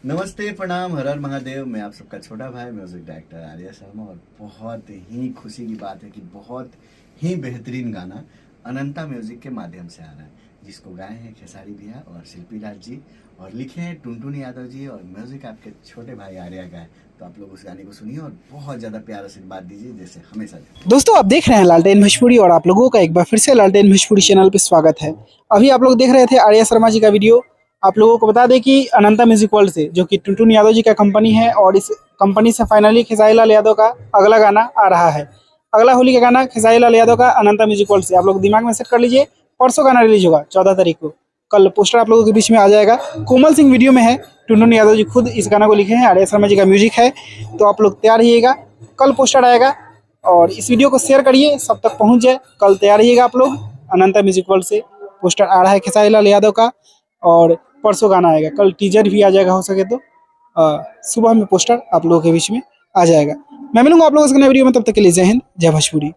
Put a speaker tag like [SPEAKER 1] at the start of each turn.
[SPEAKER 1] नमस्ते, प्रणाम, हर हर महादेव। मैं आप सबका छोटा भाई म्यूजिक डायरेक्टर आर्या शर्मा। और बहुत ही खुशी की बात है कि बहुत ही बेहतरीन गाना अनंता म्यूजिक के माध्यम से आ रहा है, जिसको गाए हैं खेसारी भैया और शिल्पी लाल जी, और लिखे हैं टुनटुन यादव जी, और म्यूजिक आपके छोटे भाई आर्या का है। तो आप लोग उस गाने को सुनिए और बहुत ज़्यादा प्यार आशीर्वाद दीजिए, जैसे हमेशा देते।
[SPEAKER 2] दोस्तों आप देख रहे हैं लालटेन भोजपुरी और आप लोगों का एक बार फिर से लालटेन भोजपुरी चैनल पे स्वागत है। अभी आप लोग देख रहे थे आर्या शर्मा जी का वीडियो। आप लोगों को बता दें कि अनंता म्यूजिक वर्ल्ड से, जो कि टुनटुन यादव जी का कंपनी है, और इस कंपनी से फाइनली खेसारी लाल यादव का अगला गाना आ रहा है। अगला होली का गाना खेसारी लाल यादव का अनंता म्यूजिक वर्ल्ड से आप लोग दिमाग में सेट कर लीजिए। परसों गाना रिलीज होगा 14 तारीख को। कल पोस्टर आप लोगों के बीच में आ जाएगा। कोमल सिंह वीडियो में है, टुनटुन यादव जी खुद इस गाना को लिखे हैं, आर्या शर्मा जी का म्यूजिक है। तो आप लोग तैयार रहिएगा, कल पोस्टर आएगा। और इस वीडियो को शेयर करिए, सब तक पहुंच जाए। कल तैयार रहिएगा आप लोग। अनंता म्यूजिक वर्ल्ड से पोस्टर आ रहा है खेसारी लाल यादव का, और परसों गाना आएगा। कल टीजर भी आ जाएगा, हो सके तो सुबह में पोस्टर आप लोगों के बीच में आ जाएगा। मैं मिलूंगा आप लोगों से नए वीडियो में, तब तक के लिए जय हिंद, जय भोजपुरी।